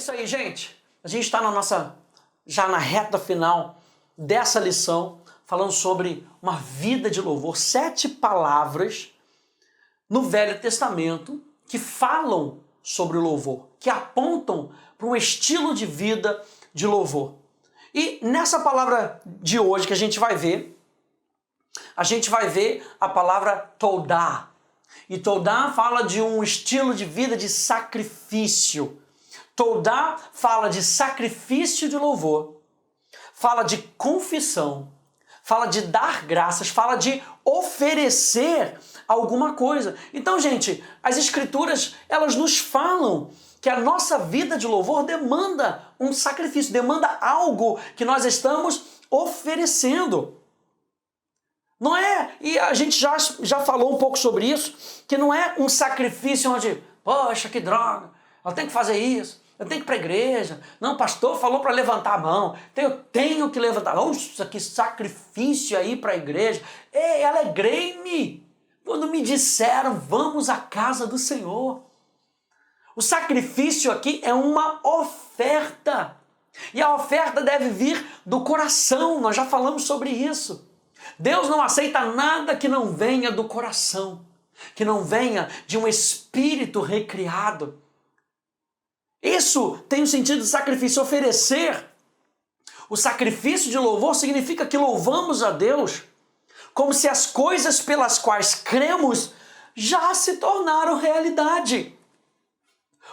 isso aí, gente. A gente está já na reta final dessa lição, falando sobre uma vida de louvor. 7 palavras no Velho Testamento que falam sobre o louvor, que apontam para um estilo de vida de louvor. E nessa palavra de hoje que a gente vai ver a palavra Todá. E Todá fala de um estilo de vida de sacrifício. Todá fala de sacrifício de louvor, fala de confissão, fala de dar graças, fala de oferecer alguma coisa. Então, gente, as Escrituras, elas nos falam que a nossa vida de louvor demanda um sacrifício, demanda algo que nós estamos oferecendo. Não é, e a gente já falou um pouco sobre isso, que não é um sacrifício onde, poxa, que droga, eu tenho que fazer isso, eu tenho que ir para a igreja, não, o pastor falou para levantar a mão, eu tenho que levantar, nossa, que sacrifício aí para a igreja. Ei, alegrei-me quando me disseram, vamos à casa do Senhor. O sacrifício aqui é uma oferta, e a oferta deve vir do coração, nós já falamos sobre isso. Deus não aceita nada que não venha do coração, que não venha de um espírito recriado. Isso tem o sentido de sacrifício, oferecer. O sacrifício de louvor significa que louvamos a Deus como se as coisas pelas quais cremos já se tornaram realidade.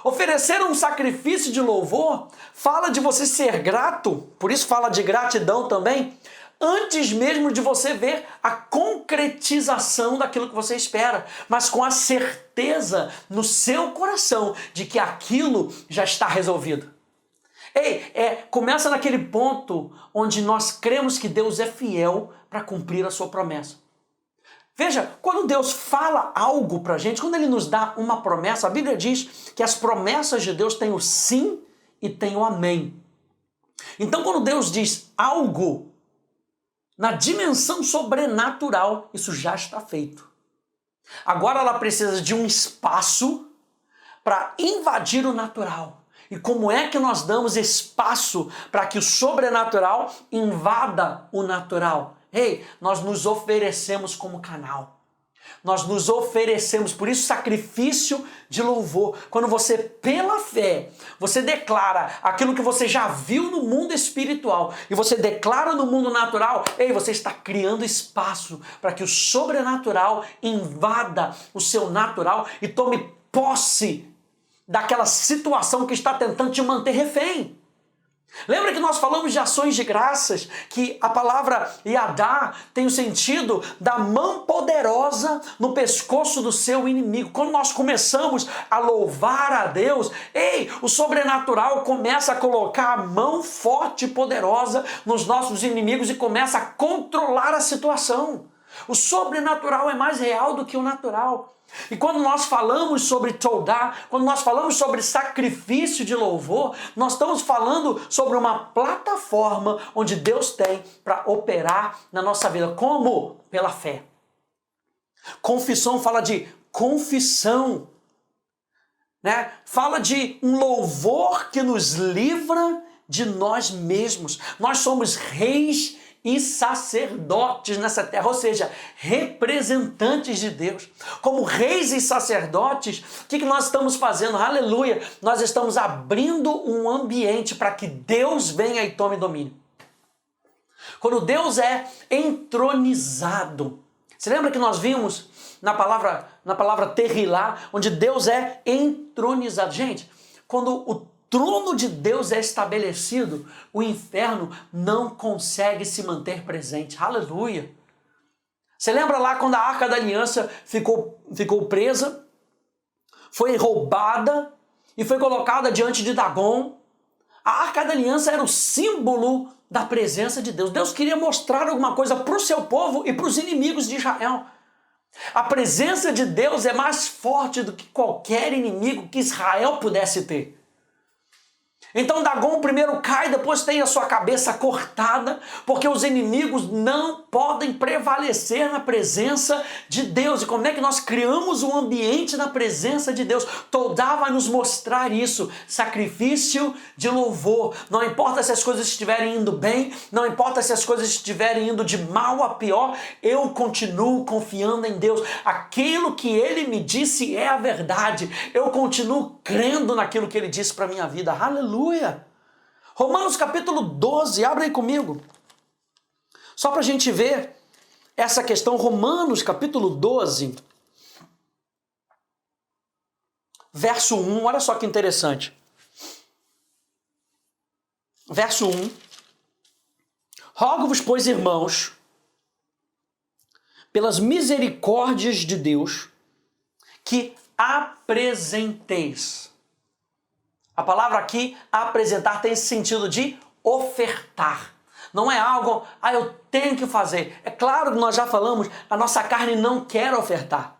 Oferecer um sacrifício de louvor fala de você ser grato, por isso fala de gratidão também, antes mesmo de você ver a concretização daquilo que você espera, mas com a certeza no seu coração de que aquilo já está resolvido. Começa naquele ponto onde nós cremos que Deus é fiel para cumprir a sua promessa. Veja, quando Deus fala algo para a gente, quando Ele nos dá uma promessa, a Bíblia diz que as promessas de Deus têm o sim e têm o amém. Então, quando Deus diz algo, na dimensão sobrenatural, isso já está feito. Agora ela precisa de um espaço para invadir o natural. E como é que nós damos espaço para que o sobrenatural invada o natural? Nós nos oferecemos como canal. Nós nos oferecemos, por isso sacrifício de louvor. Quando você, pela fé, você declara aquilo que você já viu no mundo espiritual e você declara no mundo natural, você está criando espaço para que o sobrenatural invada o seu natural e tome posse daquela situação que está tentando te manter refém. Lembra que nós falamos de ações de graças, que a palavra Yadá tem o sentido da mão poderosa no pescoço do seu inimigo. Quando nós começamos a louvar a Deus, o sobrenatural começa a colocar a mão forte e poderosa nos nossos inimigos e começa a controlar a situação. O sobrenatural é mais real do que o natural. E quando nós falamos sobre Todá, quando nós falamos sobre sacrifício de louvor, nós estamos falando sobre uma plataforma onde Deus tem para operar na nossa vida. Como? Pela fé. Confissão fala de confissão, né? Fala de um louvor que nos livra de nós mesmos. Nós somos reis e sacerdotes nessa terra, ou seja, representantes de Deus. Como reis e sacerdotes, o que nós estamos fazendo? Aleluia! Nós estamos abrindo um ambiente para que Deus venha e tome domínio. Quando Deus é entronizado, você lembra que nós vimos na palavra terrilá, onde Deus é entronizado? Gente, quando o trono de Deus é estabelecido, o inferno não consegue se manter presente. Aleluia! Você lembra lá quando a Arca da Aliança ficou presa, foi roubada e foi colocada diante de Dagon? A Arca da Aliança era o símbolo da presença de Deus. Deus queria mostrar alguma coisa para o seu povo e para os inimigos de Israel. A presença de Deus é mais forte do que qualquer inimigo que Israel pudesse ter. Então Dagon primeiro cai, depois tem a sua cabeça cortada, porque os inimigos não podem prevalecer na presença de Deus. E como é que nós criamos um ambiente na presença de Deus? Todá vai nos mostrar isso, sacrifício de louvor. Não importa se as coisas estiverem indo bem, não importa se as coisas estiverem indo de mal a pior, eu continuo confiando em Deus. Aquilo que Ele me disse é a verdade. Eu continuo crendo naquilo que Ele disse para a minha vida. Aleluia! Romanos capítulo 12, abre aí comigo. Só para a gente ver essa questão. Romanos capítulo 12, verso 1, olha só que interessante. Verso 1. Rogo-vos, pois, irmãos, pelas misericórdias de Deus, que apresenteis. A palavra aqui, apresentar, tem esse sentido de ofertar. Não é algo, eu tenho que fazer. É claro que nós já falamos, a nossa carne não quer ofertar.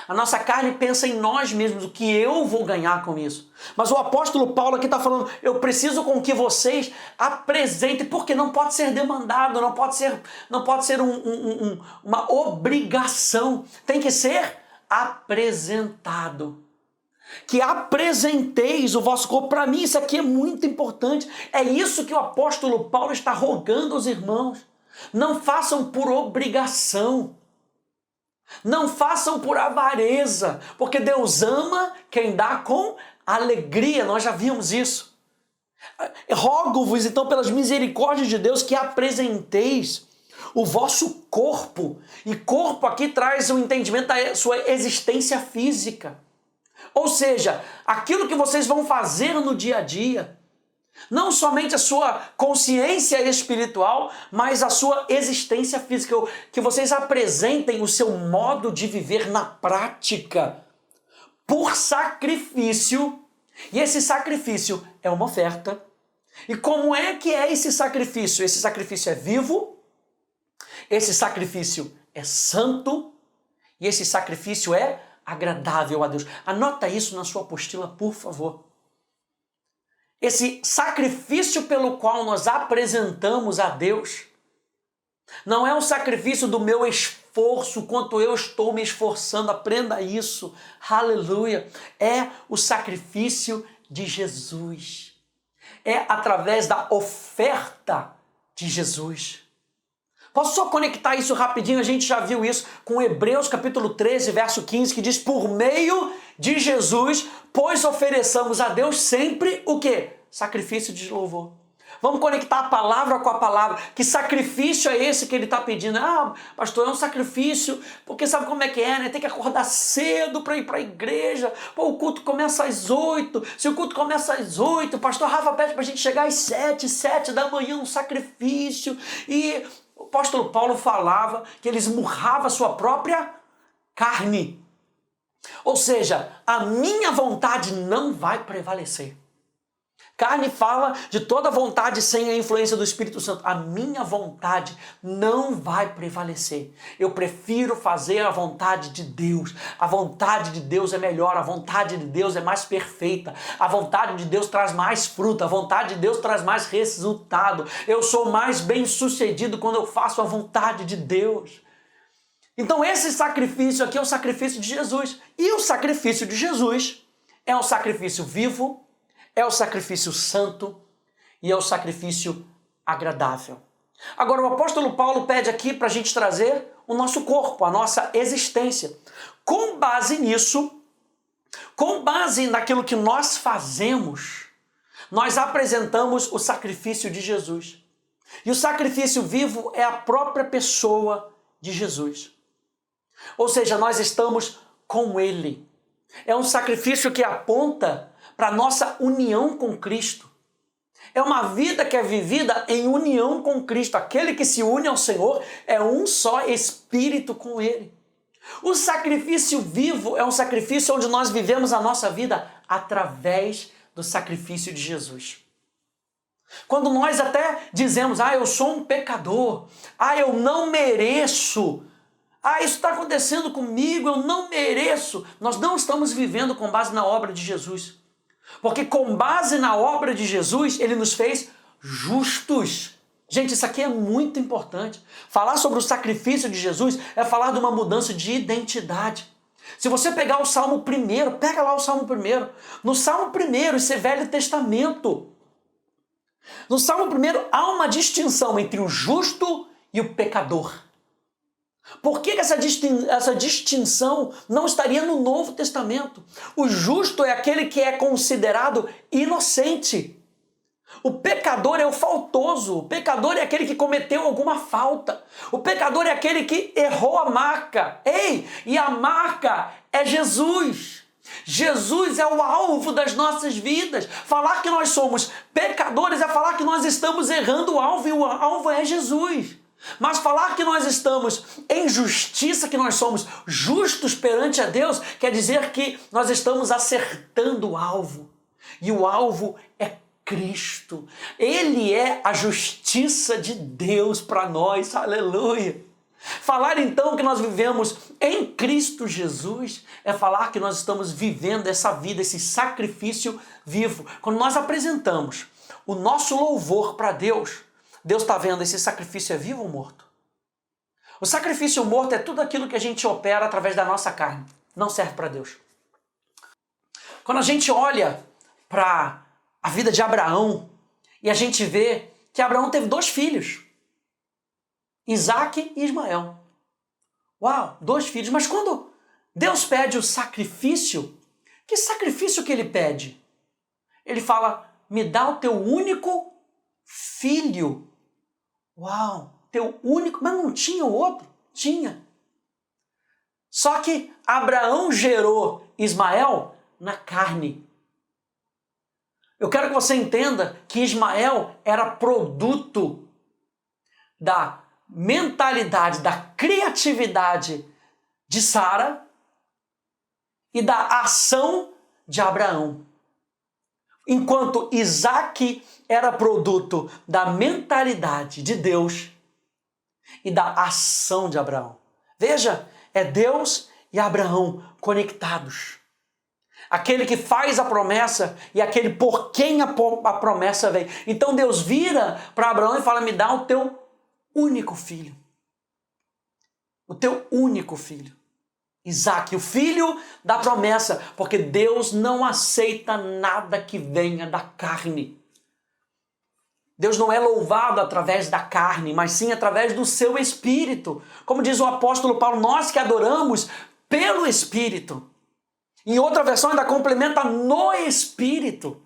A nossa carne pensa em nós mesmos, o que eu vou ganhar com isso. Mas o apóstolo Paulo aqui está falando, eu preciso com que vocês apresentem, porque não pode ser demandado, não pode ser uma obrigação. Tem que ser apresentado. Que apresenteis o vosso corpo. Para mim isso aqui é muito importante. É isso que o apóstolo Paulo está rogando aos irmãos. Não façam por obrigação. Não façam por avareza. Porque Deus ama quem dá com alegria. Nós já vimos isso. Rogo-vos então pelas misericórdias de Deus que apresenteis o vosso corpo. E corpo aqui traz o entendimento da sua existência física. Ou seja, aquilo que vocês vão fazer no dia a dia, não somente a sua consciência espiritual, mas a sua existência física, que vocês apresentem o seu modo de viver na prática, por sacrifício, e esse sacrifício é uma oferta. E como é que é esse sacrifício? Esse sacrifício é vivo, esse sacrifício é santo, e esse sacrifício é agradável a Deus. Anota isso na sua apostila, por favor. Esse sacrifício pelo qual nós apresentamos a Deus não é um sacrifício do meu esforço, quanto eu estou me esforçando, aprenda isso, aleluia. É o sacrifício de Jesus. É através da oferta de Jesus. Posso só conectar isso rapidinho? A gente já viu isso com Hebreus capítulo 13, verso 15, que diz, por meio de Jesus, pois ofereçamos a Deus sempre o quê? Sacrifício de louvor. Vamos conectar a palavra com a palavra. Que sacrifício é esse que ele está pedindo? Pastor, é um sacrifício, porque sabe como é que é, né? Tem que acordar cedo para ir para a igreja. O culto começa às 8. Se o culto começa às 8, o pastor Rafa pede para a gente chegar às 7 da manhã, um sacrifício. E o apóstolo Paulo falava que ele esmurrava a sua própria carne. Ou seja, a minha vontade não vai prevalecer. Carne fala de toda vontade sem a influência do Espírito Santo. A minha vontade não vai prevalecer. Eu prefiro fazer a vontade de Deus. A vontade de Deus é melhor. A vontade de Deus é mais perfeita. A vontade de Deus traz mais fruto. A vontade de Deus traz mais resultado. Eu sou mais bem-sucedido quando eu faço a vontade de Deus. Então esse sacrifício aqui é o sacrifício de Jesus. E o sacrifício de Jesus é um sacrifício vivo, é o sacrifício santo e é o sacrifício agradável. Agora o apóstolo Paulo pede aqui para a gente trazer o nosso corpo, a nossa existência. Com base nisso, com base naquilo que nós fazemos, nós apresentamos o sacrifício de Jesus. E o sacrifício vivo é a própria pessoa de Jesus. Ou seja, nós estamos com Ele. É um sacrifício que aponta para a nossa união com Cristo. É uma vida que é vivida em união com Cristo. Aquele que se une ao Senhor é um só espírito com Ele. O sacrifício vivo é um sacrifício onde nós vivemos a nossa vida através do sacrifício de Jesus. Quando nós até dizemos, eu sou um pecador, eu não mereço, isso está acontecendo comigo, eu não mereço, nós não estamos vivendo com base na obra de Jesus. Porque com base na obra de Jesus, ele nos fez justos. Gente, isso aqui é muito importante. Falar sobre o sacrifício de Jesus é falar de uma mudança de identidade. Se você pegar o Salmo 1, pega lá o Salmo 1. No Salmo 1, isso é Velho Testamento. No Salmo 1 há uma distinção entre o justo e o pecador. Por que essa distinção não estaria no Novo Testamento? O justo é aquele que é considerado inocente. O pecador é o faltoso. O pecador é aquele que cometeu alguma falta. O pecador é aquele que errou a marca. Ei, e a marca é Jesus. Jesus é o alvo das nossas vidas. Falar que nós somos pecadores é falar que nós estamos errando o alvo, e o alvo é Jesus. Mas falar que nós estamos em justiça, que nós somos justos perante a Deus, quer dizer que nós estamos acertando o alvo. E o alvo é Cristo. Ele é a justiça de Deus para nós. Aleluia! Falar então que nós vivemos em Cristo Jesus é falar que nós estamos vivendo essa vida, esse sacrifício vivo. Quando nós apresentamos o nosso louvor para Deus, Deus está vendo esse sacrifício é vivo ou morto? O sacrifício morto é tudo aquilo que a gente opera através da nossa carne. Não serve para Deus. Quando a gente olha para a vida de Abraão e a gente vê que Abraão teve 2 filhos, Isaque e Ismael. Uau, 2 filhos. Mas quando Deus pede o sacrifício, que sacrifício que ele pede? Ele fala, me dá o teu único filho. Uau, teu único, mas não tinha o outro? Tinha. Só que Abraão gerou Ismael na carne. Eu quero que você entenda que Ismael era produto da mentalidade, da criatividade de Sara e da ação de Abraão. Enquanto Isaque era produto da mentalidade de Deus e da ação de Abraão. Veja, é Deus e Abraão conectados. Aquele que faz a promessa e aquele por quem a promessa vem. Então Deus vira para Abraão e fala, me dá o teu único filho. O teu único filho. Isaque, o filho da promessa, porque Deus não aceita nada que venha da carne. Deus não é louvado através da carne, mas sim através do seu Espírito. Como diz o apóstolo Paulo, nós que adoramos pelo Espírito. Em outra versão ainda complementa no Espírito.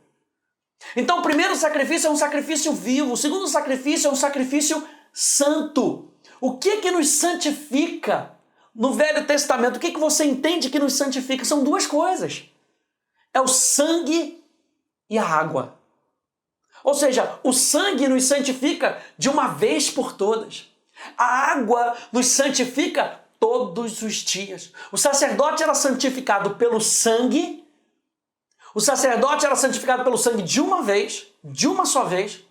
Então o primeiro sacrifício é um sacrifício vivo, o segundo sacrifício é um sacrifício santo. O que nos santifica? No Velho Testamento, o que você entende que nos santifica? São 2 coisas. É o sangue e a água. Ou seja, o sangue nos santifica de uma vez por todas. A água nos santifica todos os dias. O sacerdote era santificado pelo sangue. O sacerdote era santificado pelo sangue de uma vez, de uma só vez.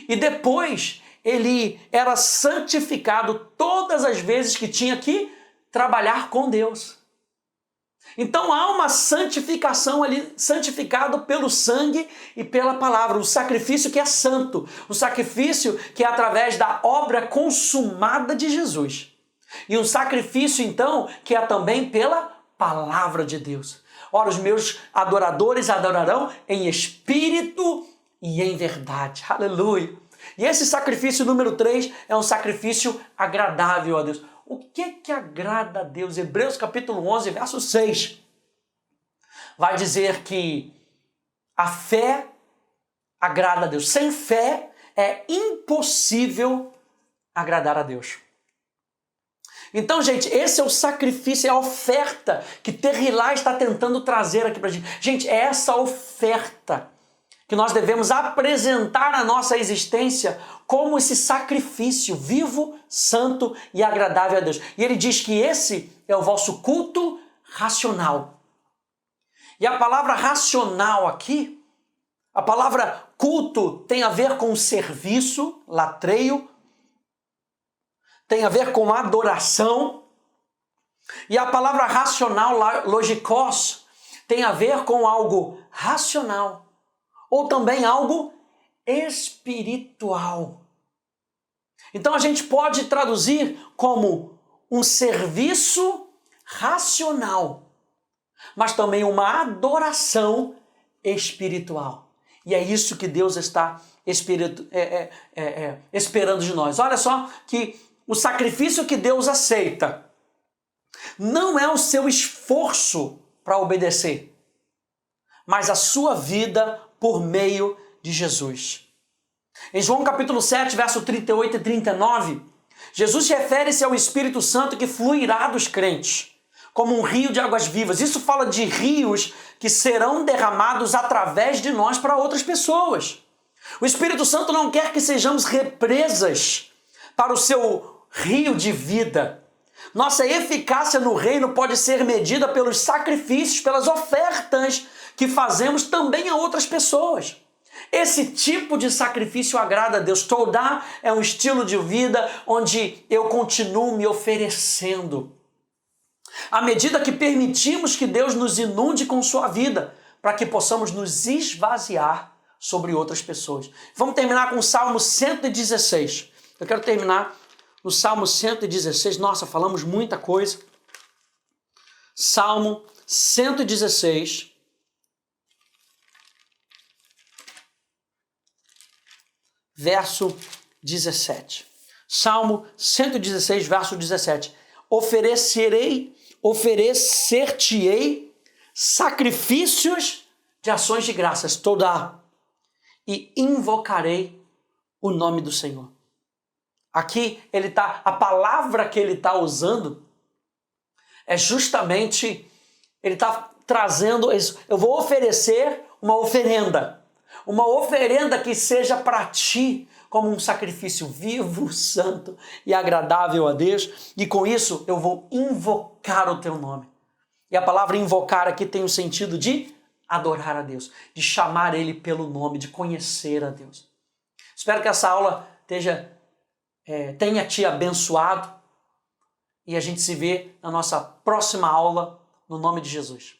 E depois ele era santificado todas as vezes que tinha que trabalhar com Deus. Então há uma santificação ali, santificado pelo sangue e pela palavra, o sacrifício que é santo, o sacrifício que é através da obra consumada de Jesus. E um sacrifício então que é também pela palavra de Deus. Ora, os meus adoradores adorarão em espírito e em verdade. Aleluia! E esse sacrifício número 3 é um sacrifício agradável a Deus. O que agrada a Deus? Hebreus capítulo 11, verso 6. Vai dizer que a fé agrada a Deus. Sem fé é impossível agradar a Deus. Então, gente, esse é o sacrifício, é a oferta que Terrilá está tentando trazer aqui para a gente. Gente, é essa oferta que nós devemos apresentar na nossa existência como esse sacrifício vivo, santo e agradável a Deus. E ele diz que esse é o vosso culto racional. E a palavra racional aqui, a palavra culto tem a ver com serviço, latreio, tem a ver com adoração. E a palavra racional, logikos, tem a ver com algo racional ou também algo espiritual. Então a gente pode traduzir como um serviço racional, mas também uma adoração espiritual. E é isso que Deus está esperando de nós. Olha só que o sacrifício que Deus aceita não é o seu esforço para obedecer, mas a sua vida por meio de Jesus. Em João capítulo 7, verso 38 e 39, Jesus refere-se ao Espírito Santo que fluirá dos crentes, como um rio de águas vivas. Isso fala de rios que serão derramados através de nós para outras pessoas. O Espírito Santo não quer que sejamos represas para o seu rio de vida. Nossa eficácia no reino pode ser medida pelos sacrifícios, pelas ofertas que fazemos também a outras pessoas. Esse tipo de sacrifício agrada a Deus. Todá é um estilo de vida onde eu continuo me oferecendo. À medida que permitimos que Deus nos inunde com sua vida, para que possamos nos esvaziar sobre outras pessoas. Vamos terminar com o Salmo 116. Eu quero terminar no Salmo 116. Nossa, falamos muita coisa. Salmo 116. Verso 17. Salmo 116, verso 17. Oferecer-te-ei sacrifícios de ações de graças, Todá, e invocarei o nome do Senhor. Aqui a palavra que ele está usando é justamente, ele está trazendo, eu vou oferecer uma oferenda que seja para ti como um sacrifício vivo, santo e agradável a Deus, e com isso eu vou invocar o teu nome. E a palavra invocar aqui tem o sentido de adorar a Deus, de chamar Ele pelo nome, de conhecer a Deus. Espero que essa aula tenha te abençoado e a gente se vê na nossa próxima aula, no nome de Jesus.